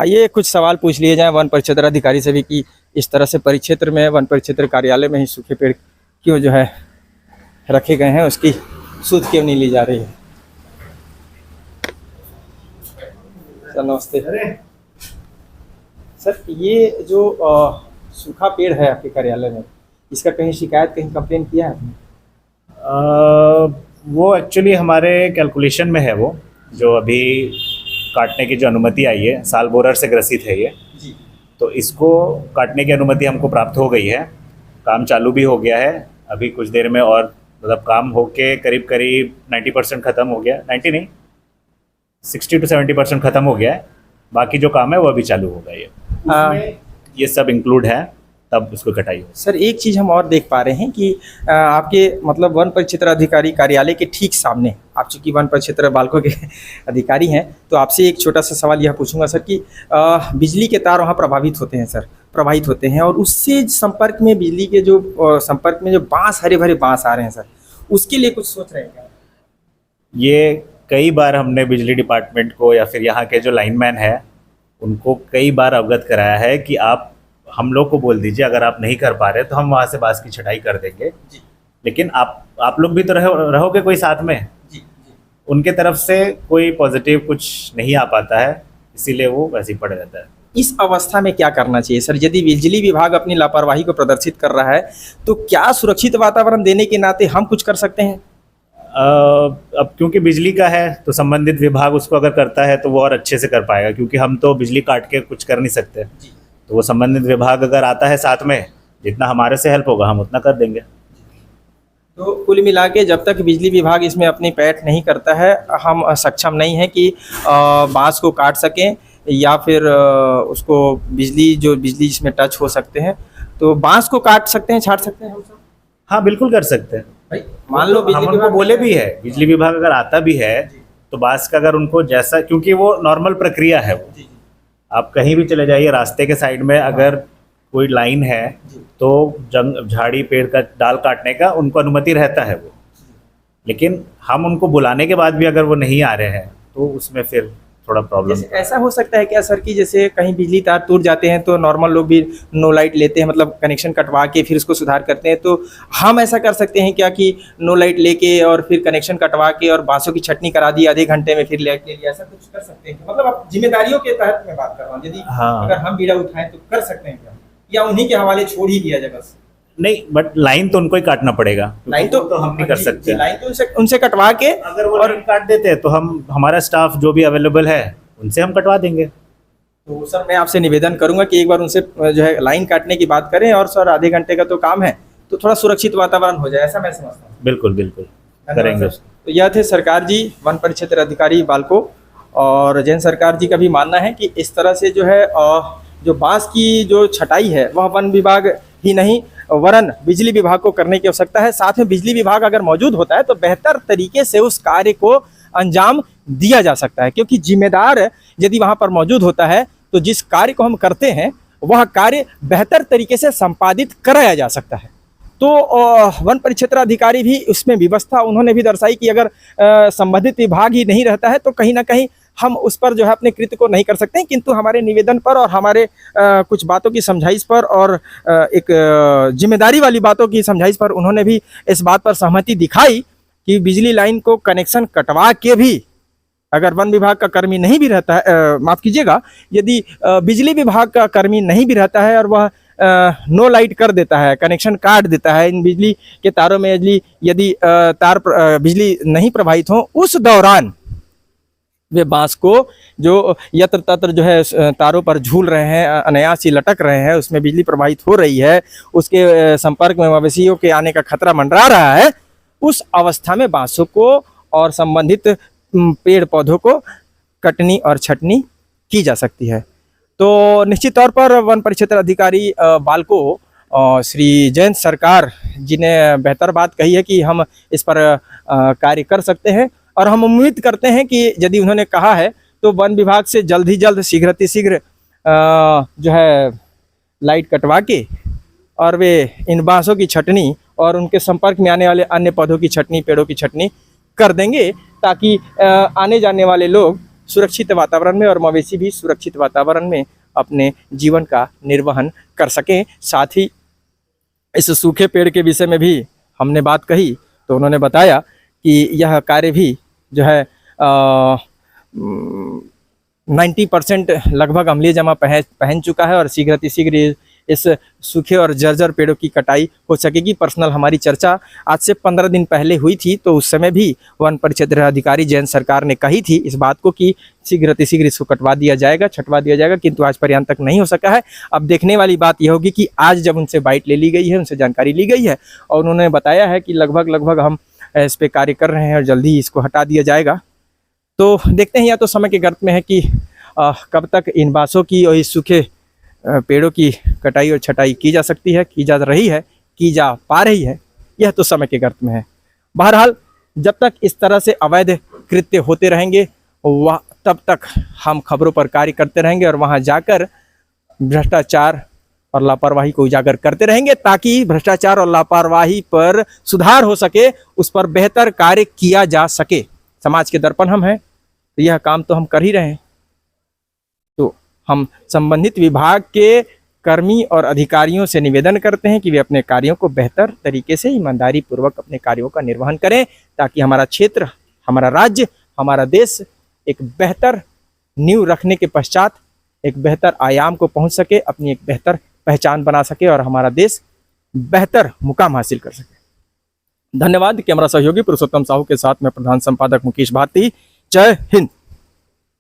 आइए कुछ सवाल पूछ लिए जाएं वन परिक्षेत्र अधिकारी से भी कि इस तरह से परिक्षेत्र में वन परिक्षेत्र कार्यालय में ही सूखे पेड़ क्यों जो है रखे गए हैं, उसकी सूद क्यों नहीं ली जा रही है। सर नमस्ते। सर ये जो सूखा पेड़ है आपके कार्यालय में, इसका कहीं शिकायत कहीं कंप्लेन किया है आपने? वो एक्चुअली हमारे कैलकुलेशन में है, वो जो अभी काटने की जो अनुमति आई है, साल बोरर से ग्रसित है ये जी। तो इसको काटने की अनुमति हमको प्राप्त हो गई है, काम चालू भी हो गया है अभी कुछ देर में, और मतलब काम होके करीब करीब 90% ख़त्म हो गया, 90 नहीं 60 to 70% ख़त्म हो गया है। बाकी जो काम है वो अभी चालू होगा, ये सब इंक्लूड है, तब उसको कटाई हो। सर एक चीज़ हम और देख पा रहे हैं कि आपके मतलब वन परिक्षेत्र अधिकारी कार्यालय के ठीक सामने, आप चूँकि वन परिक्षेत्र बालको के अधिकारी हैं तो आपसे एक छोटा सा सवाल यह पूछूंगा सर कि बिजली के तार वहाँ प्रभावित होते हैं सर, प्रवाहित होते हैं, और उससे संपर्क में बिजली के जो संपर्क में जो बाँस, हरे भरे बाँस आ रहे हैं सर, उसके लिए कुछ सोच रहे हैं क्या? ये कई बार हमने बिजली डिपार्टमेंट को या फिर यहाँ के जो लाइनमैन है उनको कई बार अवगत कराया है कि आप हम लोग को बोल दीजिए, अगर आप नहीं कर पा रहे तो हम वहाँ से बांस की छटाई कर देंगे जी। लेकिन आप लोग भी तो रहोगे कोई साथ में। जी। उनके तरफ से कोई पॉजिटिव कुछ नहीं आ पाता है, इसीलिए वो वैसे ही पड़ जाता है। इस अवस्था में क्या करना चाहिए सर? यदि बिजली विभाग अपनी लापरवाही को प्रदर्शित कर रहा है तो क्या सुरक्षित वातावरण देने के नाते हम कुछ कर सकते हैं? अब क्योंकि बिजली का है तो संबंधित विभाग उसको अगर करता है तो वो और अच्छे से कर पाएगा, क्योंकि हम तो बिजली काट के कुछ कर नहीं सकते। तो वो संबंधित विभाग अगर आता है साथ में, जितना हमारे से हेल्प होगा हम उतना कर देंगे। तो कुल मिला के जब तक बिजली विभाग इसमें अपनी पैठ नहीं करता है, हम सक्षम नहीं है कि बांस को काट सकें या फिर उसको बिजली जिसमें टच हो सकते हैं तो बांस को काट सकते हैं, छाट सकते हैं हम सब? हाँ बिल्कुल कर सकते हैं भाई मान लो हम उनको बोले भी है, बिजली विभाग अगर आता भी है तो बांस का अगर उनको जैसा, क्योंकि वो नॉर्मल प्रक्रिया है, वो आप कहीं भी चले जाइए रास्ते के साइड में अगर कोई लाइन है तो झाड़ी पेड़ का डाल काटने का उनको अनुमति रहता है वो, लेकिन हम उनको बुलाने के बाद भी अगर वो नहीं आ रहे हैं तो उसमें फिर थोड़ा प्रॉब्लम। ऐसा हो सकता है क्या सर कि जैसे कहीं बिजली तार टूट जाते हैं तो नॉर्मल लोग भी नो लाइट लेते हैं, मतलब कनेक्शन कटवा के फिर उसको सुधार करते हैं, तो हम ऐसा कर सकते हैं क्या कि नो लाइट लेके और फिर कनेक्शन कटवा के और बांसों की छटनी करा दी आधे घंटे में, फिर लाइट ले लिया, ऐसा कुछ कर सकते हैं? मतलब आप जिम्मेदारियों के तहत मैं बात कर रहा हूँ, यदि अगर हम बीड़ा उठाएं तो कर सकते हैं क्या, या उन्हीं के हवाले छोड़ ही दिया जाए बस? नहीं, बट लाइन तो उनको ही काटना पड़ेगा, लाइन तो हम नहीं कर सकते। लाइन तो उनसे कटवा के, अगर वो लाइन काट देते हैं तो हमारा स्टाफ जो भी अवेलेबल है उनसे हम कटवा देंगे। तो सर मैं आपसे निवेदन करूंगा कि एक बार उनसे जो है लाइन काटने की बात करें, और सर आधे घंटे का तो काम है तो थोड़ा सुरक्षित वातावरण हो जाए, ऐसा मैं समझता हूँ। बिल्कुल बिल्कुल करेंगे। तो यह थे सरकार जी वन परिक्षेत्र अधिकारी बालको, और जैन सरकार जी का भी मानना है कि इस तरह से जो है जो बांस की जो छटाई है वह वन विभाग ही नहीं वरन बिजली विभाग को करने की आवश्यकता है। साथ में बिजली विभाग अगर मौजूद होता है तो बेहतर तरीके से उस कार्य को अंजाम दिया जा सकता है, क्योंकि जिम्मेदार यदि वहाँ पर मौजूद होता है तो जिस कार्य को हम करते हैं वह कार्य बेहतर तरीके से संपादित कराया जा सकता है। तो वन परिक्षेत्र अधिकारी भी उसमें व्यवस्था उन्होंने भी दर्शाई कि अगर संबंधित विभाग ही नहीं रहता है तो कहीं ना कहीं हम उस पर जो है अपने कृत्य को नहीं कर सकते हैं, किंतु हमारे निवेदन पर और हमारे कुछ बातों की समझाइश पर और एक जिम्मेदारी वाली बातों की समझाइश पर उन्होंने भी इस बात पर सहमति दिखाई कि बिजली लाइन को कनेक्शन कटवा के भी अगर वन विभाग का कर्मी नहीं भी रहता है, माफ़ कीजिएगा, यदि बिजली विभाग का कर्मी नहीं भी रहता है और वह नो लाइट कर देता है, कनेक्शन काट देता है इन बिजली के तारों में, यदि बिजली नहीं प्रभावित हो, उस दौरान वे बांस को जो यत्र तत्र जो है तारों पर झूल रहे हैं, अनायास ही लटक रहे हैं, उसमें बिजली प्रवाहित हो रही है, उसके संपर्क में मवेशियों के आने का खतरा मंडरा रहा है, उस अवस्था में बांसों को और संबंधित पेड़ पौधों को कटनी और छटनी की जा सकती है। तो निश्चित तौर पर वन परिक्षेत्र अधिकारी बालको श्री जयंत सरकार जी ने बेहतर बात कही है कि हम इस पर कार्य कर सकते हैं, और हम उम्मीद करते हैं कि यदि उन्होंने कहा है तो वन विभाग से जल्द ही जल्द शीघ्र जो है लाइट कटवा के और वे इन बांसों की छटनी और उनके संपर्क में आने वाले अन्य पौधों की छटनी, पेड़ों की छटनी कर देंगे, ताकि आने जाने वाले लोग सुरक्षित वातावरण में और मवेशी भी सुरक्षित वातावरण में अपने जीवन का निर्वहन कर सकें। साथ ही इस सूखे पेड़ के विषय में भी हमने बात कही तो उन्होंने बताया कि यह कार्य भी जो है 90% लगभग अम्लीय जमा पहन चुका है और शीघ्र इस सूखे और जर्जर पेड़ों की कटाई हो सकेगी। पर्सनल हमारी चर्चा आज से 15 दिन पहले हुई थी तो उस समय भी वन परिक्षेत्र अधिकारी जयंत सरकार ने कही थी इस बात को कि शीघ्र इसको छटवा दिया जाएगा, किंतु आज पर्यंत तक नहीं हो सका है। अब देखने वाली बात यह होगी कि आज जब उनसे बाइट ले ली गई है, उनसे जानकारी ली गई है और उन्होंने बताया है कि लगभग हम इस पर कार्य कर रहे हैं और जल्दी इसको हटा दिया जाएगा। तो देखते हैं, या तो समय के गर्त में है कि कब तक इन बांसों की और इस सूखे पेड़ों की कटाई और छटाई की जा सकती है, की जा रही है, की जा पा रही है, यह तो समय के गर्त में है। बहरहाल जब तक इस तरह से अवैध कृत्य होते रहेंगे वह तब तक हम खबरों पर कार्य करते रहेंगे और वहां जाकर भ्रष्टाचार और लापरवाही को उजागर करते रहेंगे ताकि भ्रष्टाचार और लापरवाही पर सुधार हो सके, उस पर बेहतर कार्य किया जा सके। समाज के दर्पण हम हैं तो यह काम तो हम कर ही रहे हैं। तो हम संबंधित विभाग के कर्मी और अधिकारियों से निवेदन करते हैं कि वे अपने कार्यों को बेहतर तरीके से ईमानदारी पूर्वक अपने कार्यों का निर्वहन करें ताकि हमारा क्षेत्र, हमारा राज्य, हमारा देश एक बेहतर नींव रखने के पश्चात एक बेहतर आयाम को पहुंच सके, अपनी एक बेहतर पहचान बना सके और हमारा देश बेहतर मुकाम हासिल कर सके। धन्यवाद। कैमरा सहयोगी पुरुषोत्तम साहू के साथ में प्रधान संपादक मुकेश भारती। जय हिंद।